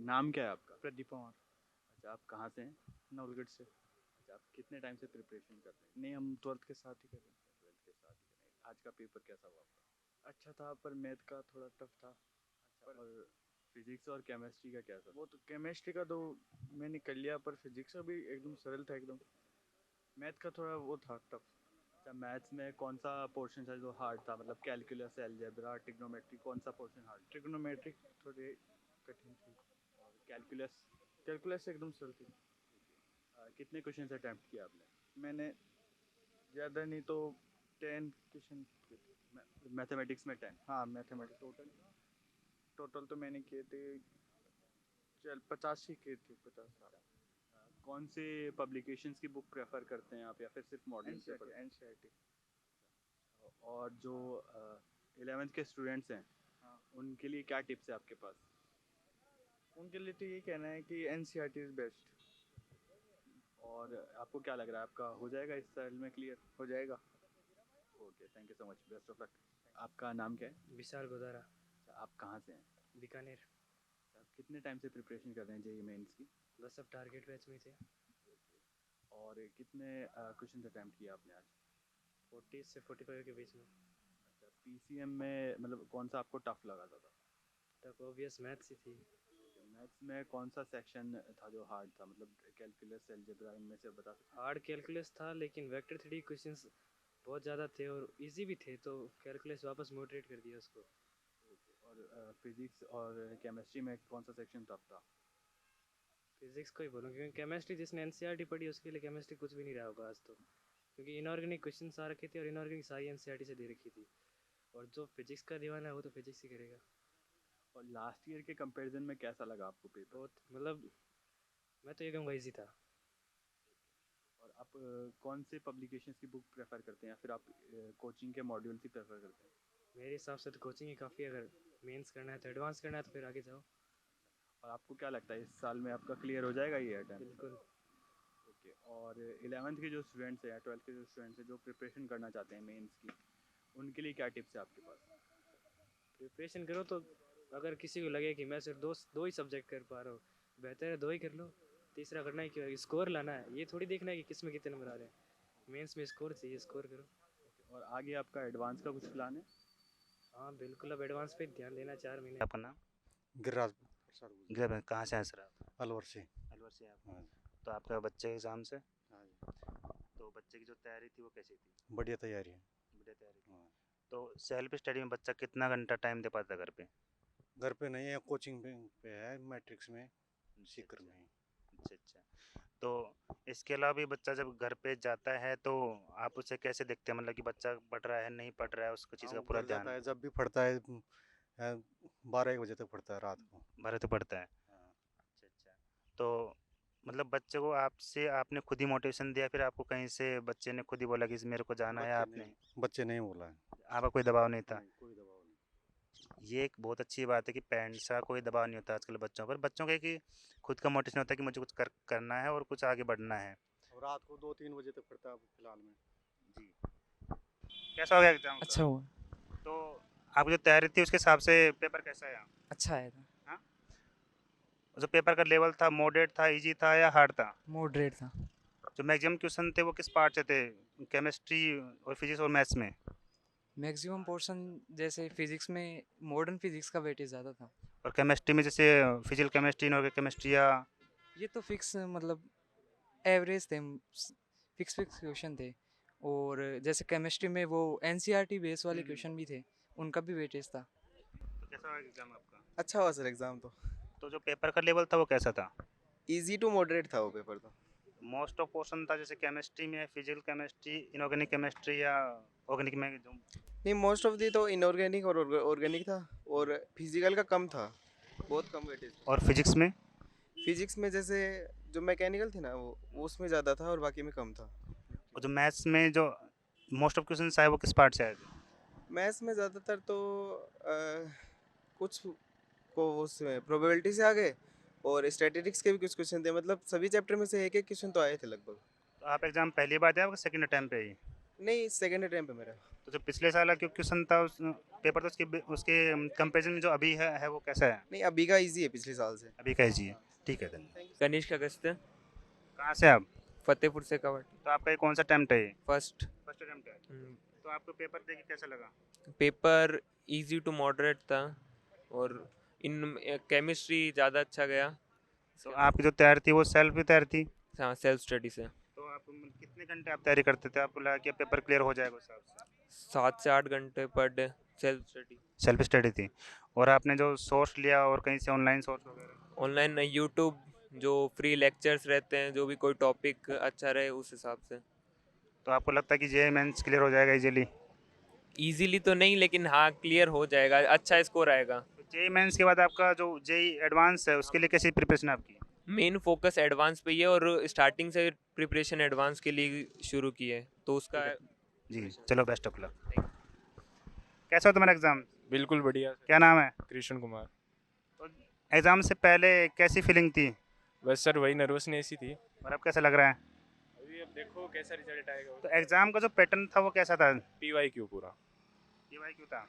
नाम क्या है आपका? प्रदीप पवार। अच्छा, आप कहाँ से हैं? नवलगढ़ से। अच्छा, आप कितने टाइम से प्रिपरेशन कर रहे हैं? नहीं, हम 12th के साथ ही कर रहे हैं। 12th के साथ ही करें। आज का पेपर कैसा हुआ आपका? अच्छा था, पर मैथ का थोड़ा टफ था। अच्छा, पर और फिजिक्स और केमिस्ट्री का कैसा वो था? तो केमिस्ट्री का तो मैंने कर लिया, पर फिजिक्स का भी एकदम सरल था एकदम। मैथ का थोड़ा वो था टफ। अच्छा, मैथ्स में कौन सा पोर्शन था जो हार्ड था? मतलब कैलकुलस, अलजेब्रा, ट्रिग्नोमेट्री, कौन सा पोर्शन हार्ड था? ट्रिग्नोमेट्रिक थोड़ी कठिन थी। और कैलकुलस? कैलकुलस एकदम सरल थी। कितने क्वेश्चन अटैम्प्ट किया आपने? मैंने ज़्यादा नहीं तो 10 क्वेश्चन किए थे। मैथमेटिक्स में 10? हाँ, मैथमेटिक्स। टोटल? टोटल तो मैंने किए थे, चल 50 ही किए थे, 50 हाँ। कौन से पब्लिकेशंस की बुक प्रेफर करते हैं आप, या फिर सिर्फ N model C R T, paper? N C R T. और जो 11th के स्टूडेंट्स हैं, हाँ, उनके लिए क्या टिप्स है आपके पास? उनके लिए तो ये कहना है कि N C R T is best. और आपको क्या लग रहा है, आपका हो जाएगा इस साल में क्लियर? हो जाएगा। Okay, thank you so much, best of luck. आपका नाम क्या है? विशाल गोदारा। अच्छा, आप कहाँ से हैं? बीकानेर। अच्छा, आप कितने टाइम से प्रिपरेशन कर रहे हैं जेई मेंस की? बस अब टारगेट बैच में थे। और कितने क्वेश्चन अटैम्प्ट किया आपने आज? 40 से 45 के बीच में। अच्छा, पीसीएम में मतलब कौन सा आपको टफ लगा था? तब ऑब्वियस मैथ्स ही थी। मैथ्स में कौन सा सेक्शन था जो हार्ड था? मतलब कैलकुलस, अलजेब्रा, इनमें से बता सकते हार्ड कैलकुलस था, लेकिन वेक्टर थ्री क्वेश्चंस बहुत ज़्यादा थे और इजी भी थे, तो कैलकुलस वापस मोटिवेट कर दिया उसको। हैं? ओके, और फिजिक्स और केमिस्ट्री में कौन सा सेक्शन टफ था? फिजिक्स को ही बोलूँ, क्योंकि केमिस्ट्री जिसने एनसीईआरटी पढ़ी उसके लिए केमिस्ट्री कुछ भी नहीं रहा होगा आज तो, क्योंकि इनऑर्गेनिक क्वेश्चन आ रखे थे और इनऑर्गेनिक सारी एनसीईआरटी से दे रखी थी। और जो फिजिक्स का दीवाना है वो तो फिजिक्स ही करेगा। और लास्ट ईयर के कंपैरिजन में कैसा लगा आपको पेपर? बहुत मतलब, मैं तो ये कहूँगा ईजी था। और आप कौन से पब्लिकेशंस की बुक प्रेफर करते हैं, या फिर आप कोचिंग के मॉड्यूल्स ही प्रेफर करते हैं? मेरे हिसाब से तो कोचिंग ही काफ़ी है। अगर मेंस करना है तो एडवांस करना है तो फिर आगे जाओ। और आपको क्या लगता है इस साल में आपका क्लियर हो जाएगा ये अटैम्प्ट? बिल्कुल। ओके, और 11th के जो स्टूडेंट्स हैं या 12th के जो स्टूडेंट्स हैं जो प्रिपरेशन करना चाहते हैं मेंस की, उनके लिए क्या टिप्स है आपके पास? प्रिपरेशन करो तो, अगर किसी को लगे कि मैं सिर्फ दो ही सब्जेक्ट कर पा रहा हूँ, बेहतर है दो ही कर लो। तीसरा करना है क्यों, स्कोर लाना है, ये थोड़ी देखना है कि किस में कितने नंबर आ रहे हैं। मेंस में स्कोर चाहिए, स्कोर करो। और आगे आपका एडवांस का कुछ प्लान है? हाँ बिल्कुल, अब एडवांस पे ध्यान देना 4 महीने। आपका नाम? गिरिराज प्रसाद गुजर। गिरब कहाँ से हैं सर आप? अलवर से। अलवर से आप? हाँ तो आपका बच्चे के एग्ज़ाम से, हाँ जी। तो बच्चे की जो तैयारी थी वो कैसी थी? बढ़िया तैयारी है। बढ़िया तैयारी थी। हाँ। तो सेल्फ स्टडी में बच्चा कितना घंटा टाइम दे पाता है घर पे? घर पे नहीं है, कोचिंग पे है, मैट्रिक्स में, अच्छा सीकर अच्छा। में। अच्छा अच्छा। तो इसके अलावा भी बच्चा जब घर पे जाता है तो आप उसे कैसे देखते हैं, मतलब कि बच्चा पढ़ रहा है नहीं पढ़ रहा है, उसको हाँ, चीज़ का वो पूरा घर ध्यान? जाता है, जब भी पढ़ता है 12-1 बजे तक पढ़ता है रात को। भरे तो पढ़ता है? हाँ। अच्छा अच्छा। तो मतलब बच्चे को आपसे आपने खुद ही मोटिवेशन दिया, फिर आपको कहीं से बच्चे ने खुद ही बोला कि मेरे को जाना है, आपने? बच्चे नहीं बोला है। आपका कोई दबाव नहीं था? नहीं, कोई दबाव नहीं। ये एक बहुत अच्छी बात है कि पेरेंट्स का कोई दबाव नहीं होता आजकल बच्चों पर। बच्चों का कि खुद का मोटिवेशन होता है कि मुझे कुछ करना है और कुछ आगे बढ़ना है। और रात को 2-3 बजे तक पढ़ता है अब फिलहाल में। जी। कैसा हो गया एग्जाम का? अच्छा हुआ। तो आपकी जो तैयारी थी उसके हिसाब से पेपर कैसा है? अच्छा आया था। हाँ, जो पेपर का लेवल था मॉडरेट था, इजी था या हार्ड था? मॉडरेट था। जो मैक्सिमम क्वेश्चन थे वो किस पार्ट से थे? केमिस्ट्री और फिजिक्स और मैथ्स में? मैक्सिमम पोर्शन जैसे फिजिक्स में मॉडर्न फिजिक्स का वेटेज ज़्यादा था। और केमिस्ट्री में जैसे फिजिकल केमिस्ट्री, इनऑर्गेनिक केमिस्ट्री या? ये तो फिक्स मतलब एवरेज थे, फिक्स क्वेश्चन थे। और जैसे केमिस्ट्री में वो एनसीईआरटी बेस वाले क्वेश्चन भी थे, उनका भी वेटेज था। तो कैसा हुआ एग्जाम आपका? अच्छा हुआ सर एग्ज़ाम तो। तो जो पेपर का लेवल था वो कैसा था? इजी टू मॉडरेट था वो पेपर तो। मोस्ट ऑफ पोर्शन था जैसे केमिस्ट्री में फिजिकल केमिस्ट्री, इनऑर्गेनिक केमिस्ट्री या ऑर्गेनिक में जो? नहीं, मोस्ट ऑफ दी तो इनऑर्गेनिक और ऑर्गेनिक था, और फिजिकल का कम था, बहुत कम वेटेज था। और फिजिक्स में? फिजिक्स में जैसे जो मैकेनिकल थी ना वो उसमें ज़्यादा था और बाकी में कम था। और जो मैथ्स में जो मोस्ट ऑफ क्वेश्चन आए वो किस पार्ट से आए थे? मैथ्स में ज़्यादातर तो कुछ को उसमें प्रोबेबिलिटी से आ गए, और स्टैटिस्टिक्स के भी कुछ क्वेश्चन थे, मतलब सभी चैप्टर में से एक एक क्वेश्चन तो आए थे लगभग। तो आप एग्जाम पहली बार दिया सेकंड अटैम्प्ट पे ही? नहीं, सेकंड अटेम्प्ट है मेरा। तो जो पिछले साल का क्वेश्चन था उस पेपर था उसके कंपेरिजन में जो अभी है वो कैसा है? नहीं, अभी का इजी है पिछले साल से। अभी का जी है। ठीक है धन्यवाद। कनिष्क अगस्त, कहाँ से आप? फतेहपुर से कवर। तो आपका ये कौन सा अटेम्प्ट है? फर्स्ट। फर्स्ट अटेम्प्ट है। तो आपको पेपर देख के कैसा लगा? पेपर इजी टू मॉडरेट था और इन केमिस्ट्री ज़्यादा अच्छा गया। तो आपकी जो तैयारी थी वो सेल्फ तैयारी थी? हाँ, सेल्फ स्टडी से। तो आप कितने घंटे आप तैयारी करते थे? आपको लगा कि पेपर क्लियर हो जाएगा उस हिसाब से? 7 से 8 घंटे per day self study. Self study थी। और आपने जो सोर्स लिया और कहीं से ऑनलाइन सोर्स वगैरह? ऑनलाइन यूट्यूब, जो फ्री लेक्चर्स रहते हैं, जो भी कोई टॉपिक अच्छा रहे उस हिसाब से। तो आपको लगता है कि जेईई मेंस क्लियर हो जाएगा इजीली? इजीली तो नहीं, लेकिन हाँ क्लियर हो जाएगा, अच्छा स्कोर आएगा। जेईई मेंस के बाद आपका जो जेईई एडवांस है उसके लिए कैसी प्रिपरेशन आपकी? मेन फोकस एडवांस पे ही है और स्टार्टिंग से प्रिपरेशन एडवांस के लिए शुरू की है, तो उसका जी चलो बेस्ट ऑफ लक। कैसा हो तुम्हारा एग्ज़ाम? बिल्कुल बढ़िया। क्या नाम है? कृष्ण कुमार। तो एग्ज़ाम से पहले कैसी फीलिंग थी? बस सर वही नर्वसनेस ही थी। और अब कैसा लग रहा है? अभी अब देखो कैसा रिजल्ट आएगा। तो एग्ज़ाम का जो पैटर्न था वो कैसा था? PYQ पूरा। PYQ था।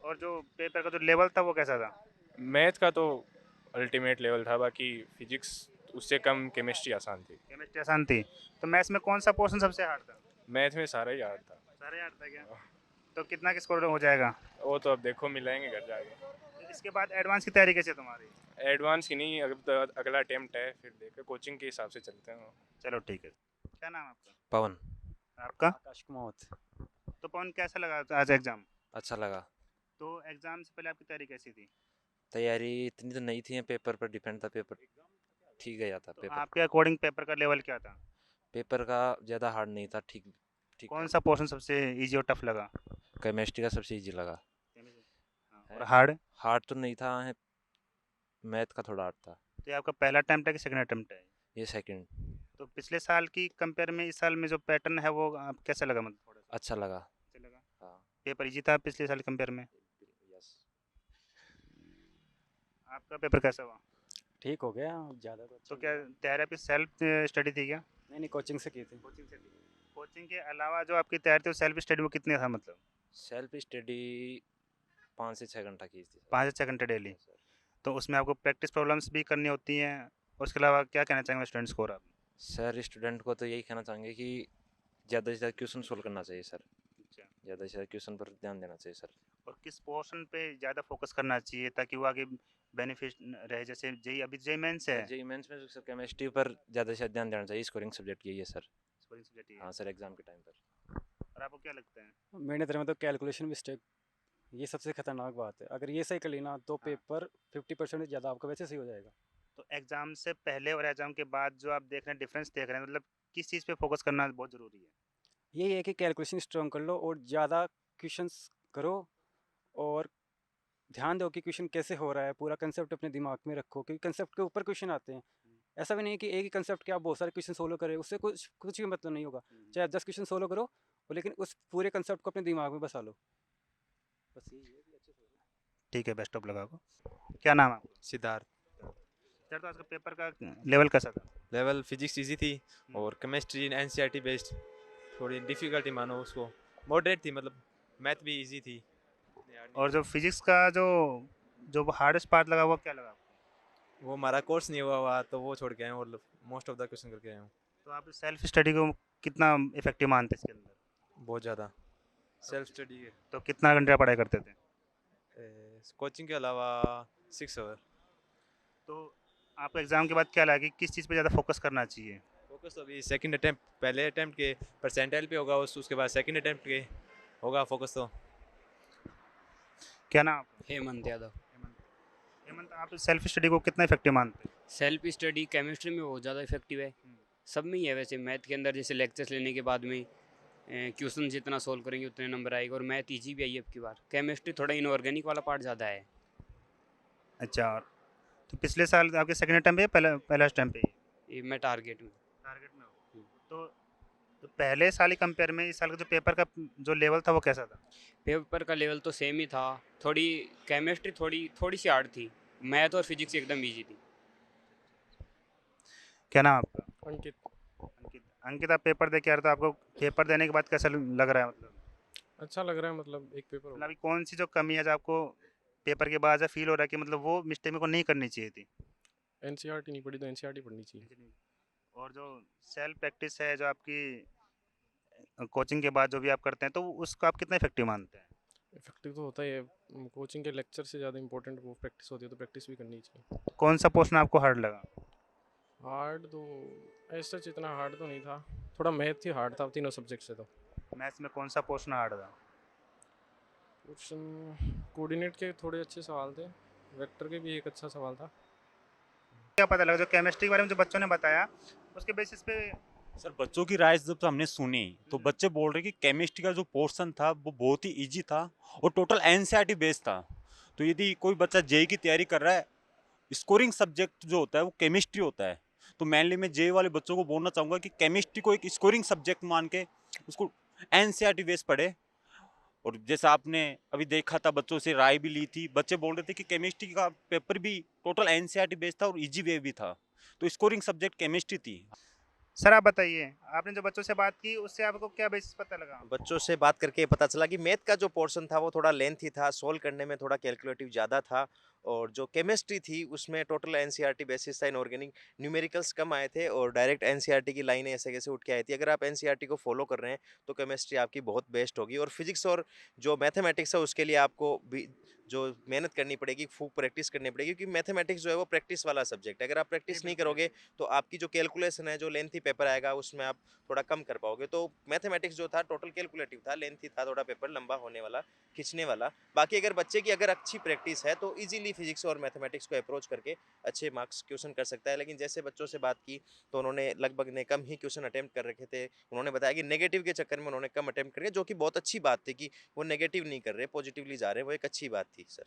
और जो पेपर का जो लेवल था वो कैसा था? मैथ का तो अल्टीमेट लेवल था, बाकी फिजिक्स उससे कम, केमिस्ट्री आसान थी। केमिस्ट्री आसान थी। तो मैथ्स में कौन सा पोर्शन सबसे हार्ड था? मैथ में सारा ही हार्ड था। सारे हार्ड था क्या? तो कितना का स्कोर हो जाएगा? वो तो अब देखो मिलाएंगे घर जाके। इसके बाद एडवांस की तैयारी कैसे है तुम्हारी? एडवांस की नहीं, अब तो अगला अटेम्प्ट है, फिर देखो कोचिंग के हिसाब से चलते हैं। चलो ठीक है। क्या नाम है आपका? पवन। आपका? आकाश कुमावत। तो पवन कैसा लगा आज एग्ज़ाम? अच्छा लगा। तो एग्ज़ाम से पहले आपकी तैयारी कैसी थी? तैयारी इतनी तो नहीं थी, पेपर पर डिपेंड था। पेपर ठीक गया था। तो पेपर आपके अकॉर्डिंग पेपर का लेवल क्या था? पेपर का ज़्यादा हार्ड नहीं था, ठीक ठीक। कौन सा पोर्शन सबसे इजी और टफ लगा? केमिस्ट्री का सबसे इजी लगा। और हार्ड? हार्ड तो नहीं था, मैथ का थोड़ा हार्ड था। तो ये आपका पहला अटेम्प्ट है कि सेकंड अटेम्प्ट है? ये सेकंड। तो पिछले साल की कंपेयर में इस साल में जो पैटर्न है वो आप कैसा लगा? मतलब थोड़ा सा अच्छा लगा। अच्छा लगा? हाँ। पेपर इजी था पिछले साल कंपेयर में? यस। आपका पेपर कैसा हुआ? ठीक हो गया ज़्यादा तो क्या तैयारी आपकी सेल्फ स्टडी थी क्या? नहीं, कोचिंग से की थी। कोचिंग से थी। कोचिंग के अलावा जो आपकी तैयारी थी वो सेल्फ स्टडी में कितने था? मतलब सेल्फ स्टडी 5 से 6 घंटा की थी। 5 से 6 घंटे डेली। तो उसमें आपको प्रैक्टिस प्रॉब्लम्स भी करनी होती हैं। उसके अलावा क्या कहना चाहेंगे स्टूडेंट्स को? आप सर स्टूडेंट को तो यही कहना चाहेंगे कि ज़्यादा से ज़्यादा क्वेश्चन सोल्व करना चाहिए सर। अच्छा। ज़्यादा से ज़्यादा क्वेश्चन पर ध्यान देना चाहिए सर। और किस पोर्शन पे ज़्यादा फोकस करना चाहिए ताकि वो आगे बेनिफिट रहे? जैसे जेई अभी जेई मेंस है, जेईई मेंस में सर केमिस्ट्री पर ज़्यादा से ज़्यादा ध्यान देना चाहिए। स्कोरिंग सब्जेक्ट यही है सर। स्कोरिंग सब्जेक्ट ही है। हाँ सर, एग्जाम के टाइम पर। और आपको क्या लगता है? मेरे तरह में तो कैलकुलेशन मिस्टेक ये सबसे खतरनाक बात है। अगर ये सही कर लेना तो पेपर 50% से ज़्यादा आपका वैसे सही हो जाएगा। तो एग्ज़ाम से पहले और एग्ज़ाम के बाद जो आप देख रहे हैं डिफरेंस देख रहे हैं, मतलब किस चीज़ पे फोकस करना बहुत ज़रूरी है? यही है कि कैलकुलेशन स्ट्रॉन्ग कर लो और ज़्यादा क्वेश्चंस करो और ध्यान दो कि क्वेश्चन कैसे हो रहा है। पूरा कंसेप्ट अपने दिमाग में रखो, क्योंकि कंसेप्ट के ऊपर क्वेश्चन आते हैं। ऐसा भी नहीं कि एक ही कंसेप्ट के आप बहुत सारे क्वेश्चन सोल्व करें, उससे कुछ भी मतलब नहीं होगा। चाहे आप 10 क्वेश्चन सोल्व करो, लेकिन उस पूरे कंसेप्ट को अपने दिमाग में बसा लो। बस यही है कि अच्छे से। ठीक है, बेस्ट ऑफ लक आपको। क्या नाम है आपका? सिद्धार्थ। सर तो आज का पेपर का लेवल कैसा था? लेवल फिजिक्स इजी थी और केमिस्ट्री NCERT बेस्ड थोड़ी डिफ़िकल्टी मानो उसको, मॉडरेट थी, मतलब मैथ भी इजी थी। और जो फिजिक्स का जो हार्डेस्ट पार्ट लगा वो क्या लगा आपको? वो हमारा कोर्स नहीं हुआ तो वो छोड़ के आए और मोस्ट ऑफ द क्वेश्चन करके आए हूँ। तो आप सेल्फ स्टडी को कितना इफेक्टिव मानते हैं इसके अंदर? बहुत ज़्यादा सेल्फ स्टडी है। तो कितना घंटे पढ़ाई करते थे? कोचिंग के अलावा 6 आवर। तो आपको एग्ज़ाम के बाद क्या लगा कि किस चीज़ पे ज़्यादा फोकस करना चाहिए? फोकस अभी सेकंड अटेम्प्ट, पहले अटेम्प्ट के परसेंटाइल पे होगा, उसके बाद सेकंड अटेम्प्ट के होगा फोकस। तो क्या नाम आपका? हेमंत यादव। हेमंत, आप सेल्फ स्टडी को कितना इफेक्टिव मानते हैं? सेल्फ स्टडी केमिस्ट्री में बहुत ज़्यादा इफेक्टिव है। सब में ही है वैसे। मैथ के अंदर जैसे लेक्चर्स लेने के बाद में क्वेश्चन जितना सोल्व करेंगे उतने नंबर आएगा, और मैथ ईजी भी आई है अब की बार। केमिस्ट्री थोड़ा इनऑर्गेनिक वाला पार्ट ज़्यादा है। अच्छा, और तो पिछले साल आपके सेकंड अटेम्प्ट पे पहला अटेम्प्ट पे? ये मैं टारगेट में हो। तो पहले साल ही कंपेयर में इस साल का जो पेपर का जो लेवल था वो कैसा था? पेपर का लेवल तो सेम ही था। थोड़ी केमिस्ट्री थोड़ी सी हार्ड थी। मैथ और फिजिक्स एकदम ईजी थी। क्या नाम आपका? अंकित। अंकित, अंकित आप पेपर दे के आ रहे, तो आपको पेपर देने के बाद कैसा लग रहा है? मतलब अच्छा लग रहा है, मतलब एक पेपर हो मतलब अभी कौन सी जो कमी है जो आपको पेपर के बाद ऐसा फील हो रहा है कि मतलब वो मिस्टेक मेरे को नहीं करनी चाहिए थी? गया। एनसीईआरटी नहीं पढ़ी तो एनसीईआरटी पढ़नी चाहिए। और जो सेल्फ प्रैक्टिस है जो आपकी कोचिंग के बाद जो भी आप करते हैं, तो उसको आप कितना इफेक्टिव मानते हैं? इफेक्टिव तो होता ही है, कोचिंग के लेक्चर से ज़्यादा इंपॉर्टेंट वो प्रैक्टिस होती है, तो प्रैक्टिस भी करनी चाहिए। कौन सा पोर्शन आपको हार्ड लगा? हार्ड तो ऐसा इतना हार्ड तो नहीं था, थोड़ा मैथ ही हार्ड था तीनों सब्जेक्ट से। तो मैथ्स में कौन सा पोर्शन हार्ड था? क्वेश्चन कोऑर्डिनेट के थोड़े अच्छे सवाल थे, वेक्टर के भी एक अच्छा सवाल था। क्या पता लगा जो केमिस्ट्री के बारे में जो बच्चों ने बताया उसके बेसिस पे? सर बच्चों की राय जब तो हमने सुनी तो बच्चे बोल रहे कि केमिस्ट्री का जो पोर्शन था वो बहुत ही इजी था और टोटल एनसीईआरटी बेस्ड था। तो यदि कोई बच्चा जेई की तैयारी कर रहा है, स्कोरिंग सब्जेक्ट जो होता है वो केमिस्ट्री होता है। तो मेनली मैं जेई वाले बच्चों को बोलना चाहूँगा कि केमिस्ट्री को एक स्कोरिंग सब्जेक्ट मान के उसको एनसीईआरटी बेस्ड पढ़े। और जैसा आपने अभी देखा था, बच्चों से राय भी ली थी, बच्चे बोल रहे थे कि केमिस्ट्री का पेपर भी टोटल एनसीईआरटी बेस्ड था और इजी वे भी था, तो स्कोरिंग सब्जेक्ट केमिस्ट्री थी। सर आप बताइए, आपने जो बच्चों से बात की उससे आपको क्या बेसिस पता लगा? बच्चों से बात करके पता चला कि मैथ का जो पोर्शन था वो थोड़ा लेंथी था, सोल्व करने में थोड़ा कैलकुलेटिव ज़्यादा था। और जो केमिस्ट्री थी उसमें टोटल एनसीईआरटी बेसिस था, इनऑर्गेनिक न्यूमेरिकल्स कम आए थे और डायरेक्ट एनसीईआरटी की लाइनें ऐसे कैसे उठ के आई थी। अगर आप एनसीईआरटी को फॉलो कर रहे हैं तो केमिस्ट्री आपकी बहुत बेस्ट होगी। और फिजिक्स और जो मैथमेटिक्स है उसके लिए आपको भी जो मेहनत करनी पड़ेगी, खूब प्रैक्टिस करनी पड़ेगी, क्योंकि मैथमेटिक्स जो है वो प्रैक्टिस वाला सब्जेक्ट है। अगर आप प्रैक्टिस नहीं करोगे तो आपकी जो कैलकुलेशन है, जो लेंथी पेपर आएगा उसमें आप थोड़ा कम कर पाओगे। तो मैथमेटिक्स जो था टोटल कैलकुलेटिव था, लेंथी था, थोड़ा पेपर लंबा होने वाला, खींचने वाला। बाकी अगर बच्चे की अगर अच्छी प्रैक्टिस है तो इजीली फिजिक्स और मैथमेटिक्स को अप्रोच करके अच्छे मार्क्स क्वेश्चन कर सकता है। लेकिन जैसे बच्चों से बात की तो उन्होंने लगभग ने कम ही क्वेश्चन अटेम्प्ट कर रखे थे। उन्होंने बताया कि नेगेटिव के चक्कर में उन्होंने कम अटेम्प्ट करे, जो कि बहुत अच्छी बात थी कि वो नेगेटिव नहीं कर रहे, पॉजिटिवली जा रहे हैं, वो एक अच्छी बात थी सर।